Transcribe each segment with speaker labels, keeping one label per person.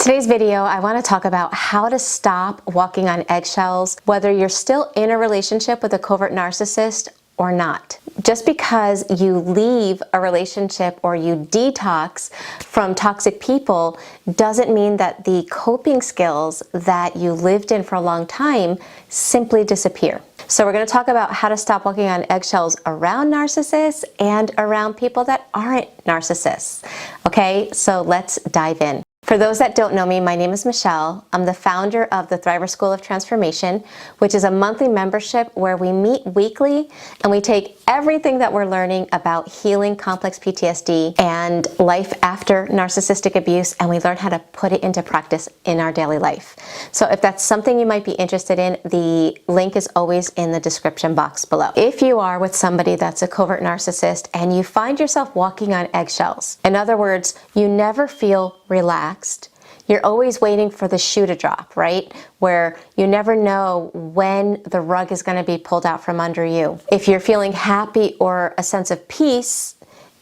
Speaker 1: Today's video, I want to talk about how to stop walking on eggshells, whether you're still in a relationship with a covert narcissist or not. Just because you leave a relationship or you detox from toxic people doesn't mean that the coping skills that you lived in for a long time simply disappear. So we're going to talk about how to stop walking on eggshells around narcissists and around people that aren't narcissists. Okay, so let's dive in. For those that don't know me, my name is Michele. I'm the founder of the Thriver School of Transformation, which is a monthly membership where we meet weekly and we take everything that we're learning about healing complex PTSD and life after narcissistic abuse, and we learn how to put it into practice in our daily life. So if that's something you might be interested in, the link is always in the description box below. If you are with somebody that's a covert narcissist and you find yourself walking on eggshells, in other words, you never feel relaxed, you're always waiting for the shoe to drop, right? Where you never know when the rug is going to be pulled out from under you. If you're feeling happy or a sense of peace,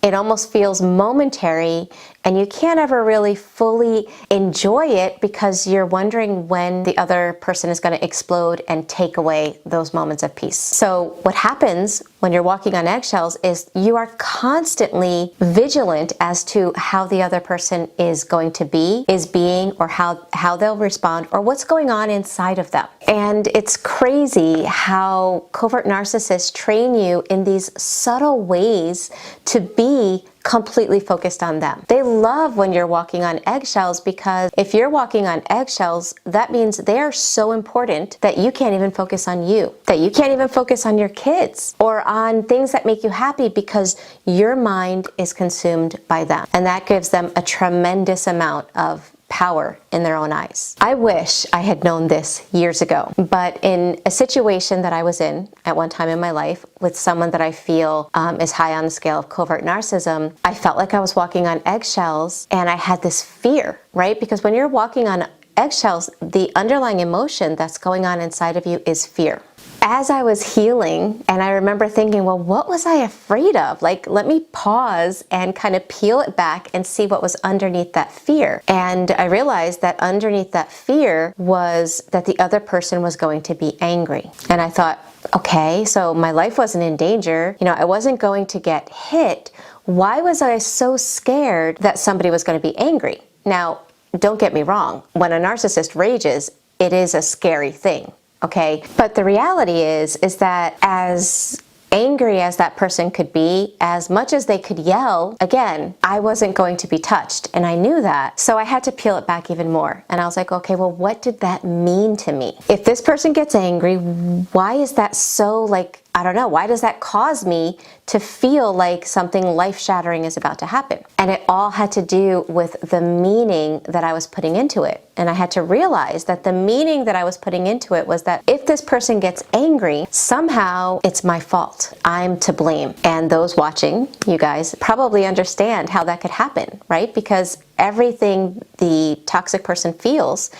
Speaker 1: it almost feels momentary and you can't ever really fully enjoy it because you're wondering when the other person is going to explode and take away those moments of peace. So what happens when you're walking on eggshells is you are constantly vigilant as to how the other person is going to be, is being, or how they'll respond, or what's going on inside of them. And it's crazy how covert narcissists train you in these subtle ways to be completely focused on them. They love when you're walking on eggshells because if you're walking on eggshells, that means they are so important that you can't even focus on you, that you can't even focus on your kids or on things that make you happy because your mind is consumed by them. And that gives them a tremendous amount of power in their own eyes. I wish I had known this years ago, but in a situation that I was in at one time in my life with someone that I feel is high on the scale of covert narcissism, I felt like I was walking on eggshells and I had this fear, right? Because when you're walking on eggshells, the underlying emotion that's going on inside of you is fear. As I was healing, and I remember thinking, well, what was I afraid of? Like, let me pause and kind of peel it back and see what was underneath that fear. And I realized that underneath that fear was that the other person was going to be angry. And I thought, okay, so my life wasn't in danger. You know, I wasn't going to get hit. Why was I so scared that somebody was going to be angry? Now, don't get me wrong. When a narcissist rages, it is a scary thing. Okay, but the reality is that as angry as that person could be, as much as they could yell, again, I wasn't going to be touched, and I knew that. So I had to peel it back even more. And I was like, okay, well, what did that mean to me? If this person gets angry, why is that so, like, I don't know, why does that cause me to feel like something life-shattering is about to happen? And it all had to do with the meaning that I was putting into it. And I had to realize that the meaning that I was putting into it was that if this person gets angry, somehow it's my fault. I'm to blame. And those watching, you guys, probably understand how that could happen, right? Because everything the toxic person feels,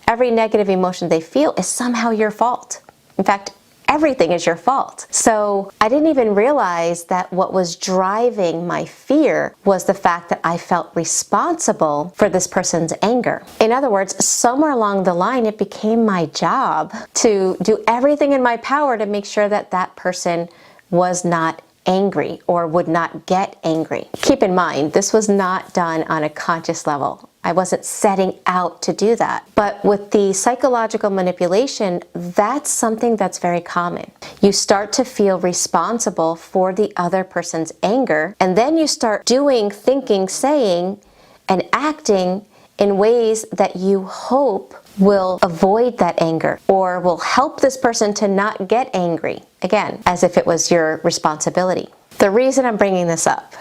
Speaker 1: every negative emotion they feel is somehow your fault. In fact, everything is your fault. So I didn't even realize that what was driving my fear was the fact that I felt responsible for this person's anger. In other words, somewhere along the line, it became my job to do everything in my power to make sure that that person was not angry or would not get angry. Keep in mind, this was not done on a conscious level. I wasn't setting out to do that. But with the psychological manipulation, that's something that's very common. You start to feel responsible for the other person's anger, and then you start doing, thinking, saying, and acting in ways that you hope will avoid that anger or will help this person to not get angry, again, as if it was your responsibility. The reason I'm bringing this up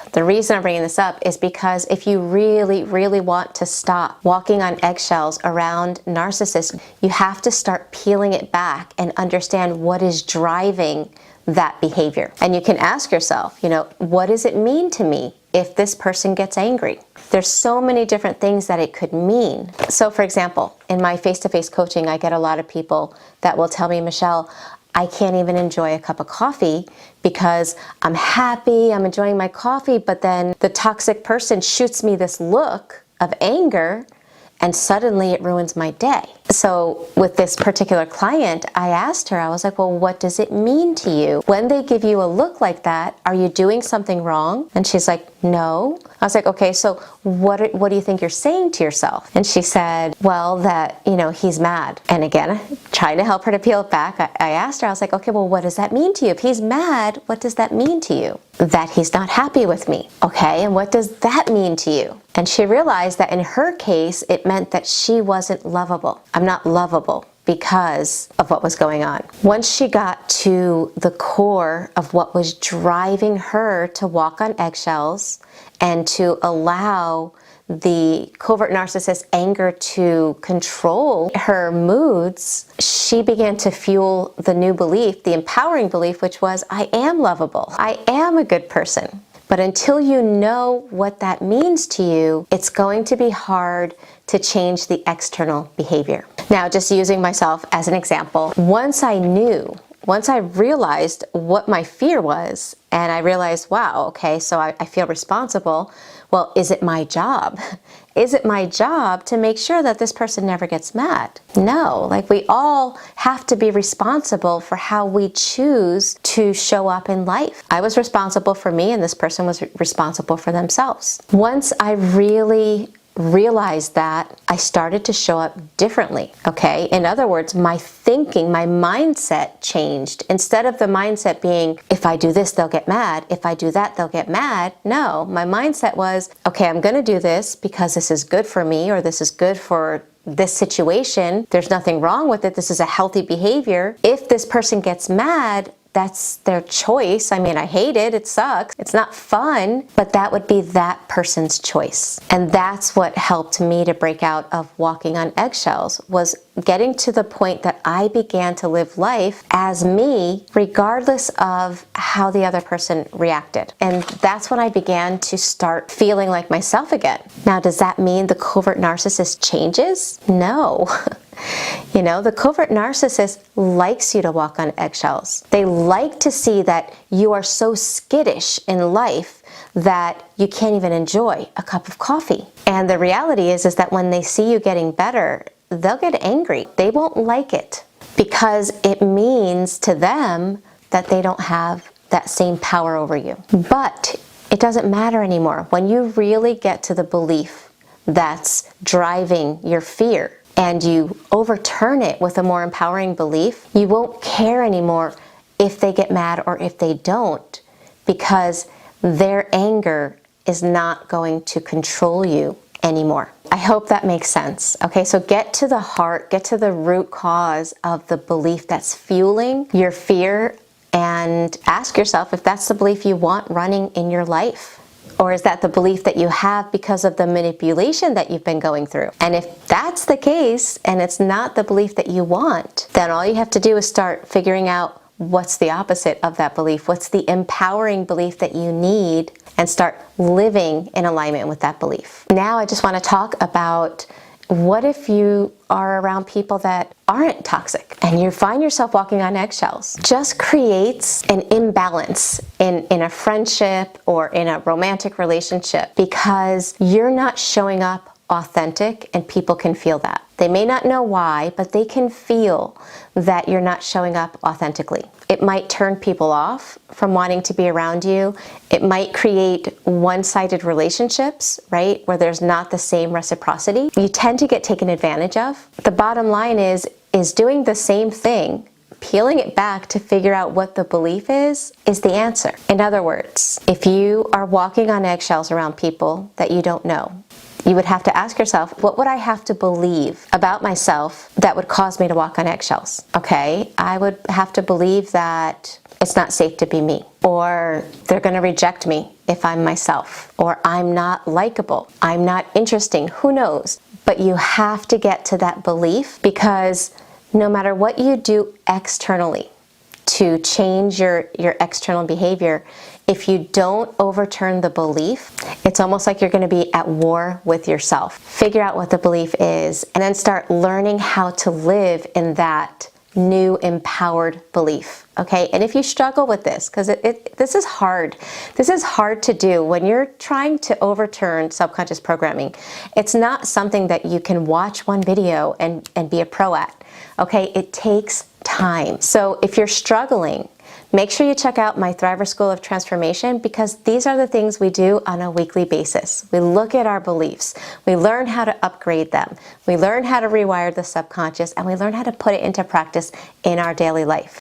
Speaker 1: is because if you really, really want to stop walking on eggshells around narcissists, you have to start peeling it back and understand what is driving that behavior. And you can ask yourself, you know, what does it mean to me if this person gets angry? There's so many different things that it could mean. So for example, in my face-to-face coaching, I get a lot of people that will tell me, Michele, I can't even enjoy a cup of coffee because I'm happy, I'm enjoying my coffee, but then the toxic person shoots me this look of anger and suddenly it ruins my day. So with this particular client, I asked her, I was like, well, what does it mean to you? When they give you a look like that, are you doing something wrong? And she's like, no. I was like, okay, so what do you think you're saying to yourself? And she said, well, that, he's mad. And again, trying to help her to peel it back, I asked her, I was like, okay, well, what does that mean to you? If he's mad, what does that mean to you? That he's not happy with me. Okay, and what does that mean to you? And she realized that in her case, it meant that she wasn't lovable. I'm not lovable because of what was going on. Once she got to the core of what was driving her to walk on eggshells and to allow the covert narcissist anger to control her moods, she began to fuel the new belief, the empowering belief, which was, I am lovable. I am a good person. But until you know what that means to you, it's going to be hard to change the external behavior. Now, just using myself as an example, once I realized what my fear was, and I realized, wow, okay, so I feel responsible. Well, is it my job? Is it my job to make sure that this person never gets mad? No, like we all have to be responsible for how we choose to show up in life. I was responsible for me, and this person was responsible for themselves. Once I really realized that, I started to show up differently, okay? In other words, my thinking, my mindset changed. Instead of the mindset being, if I do this, they'll get mad. If I do that, they'll get mad. No, my mindset was, okay, I'm gonna do this because this is good for me, or this is good for this situation. There's nothing wrong with it. This is a healthy behavior. If this person gets mad, that's their choice. I mean, I hate it. It sucks. It's not fun, but that would be that person's choice. And that's what helped me to break out of walking on eggshells, was getting to the point that I began to live life as me, regardless of how the other person reacted. And that's when I began to start feeling like myself again. Now, does that mean the covert narcissist changes? No. The covert narcissist likes you to walk on eggshells. They like to see that you are so skittish in life that you can't even enjoy a cup of coffee. And the reality is that when they see you getting better, they'll get angry. They won't like it because it means to them that they don't have that same power over you. But it doesn't matter anymore. When you really get to the belief that's driving your fear, and you overturn it with a more empowering belief, you won't care anymore if they get mad or if they don't, because their anger is not going to control you anymore. I hope that makes sense. Okay, so get to the heart, get to the root cause of the belief that's fueling your fear, and ask yourself if that's the belief you want running in your life. Or is that the belief that you have because of the manipulation that you've been going through? And if that's the case, and it's not the belief that you want, then all you have to do is start figuring out what's the opposite of that belief. What's the empowering belief that you need, and start living in alignment with that belief. Now I just want to talk about, what if you are around people that aren't toxic and you find yourself walking on eggshells? Just creates an imbalance in a friendship or in a romantic relationship, because you're not showing up authentic, and people can feel that. They may not know why, but they can feel that you're not showing up authentically. It might turn people off from wanting to be around you. It might create one-sided relationships, right, where there's not the same reciprocity. You tend to get taken advantage of. The bottom line is doing the same thing, peeling it back to figure out what the belief is the answer. In other words, if you are walking on eggshells around people that you don't know, you would have to ask yourself, what would I have to believe about myself that would cause me to walk on eggshells? Okay, I would have to believe that it's not safe to be me, or they're going to reject me if I'm myself, or I'm not likable, I'm not interesting, who knows? But you have to get to that belief, because no matter what you do externally to change your external behavior, if you don't overturn the belief, it's almost like you're going to be at war with yourself. Figure out what the belief is, and then start learning how to live in that new empowered belief, okay? And if you struggle with this, because this is hard. This is hard to do when you're trying to overturn subconscious programming. It's not something that you can watch one video and be a pro at, okay? It takes time. So if you're struggling, make sure you check out my Thriver School of Transformation, because these are the things we do on a weekly basis. We look at our beliefs, we learn how to upgrade them, we learn how to rewire the subconscious, and we learn how to put it into practice in our daily life.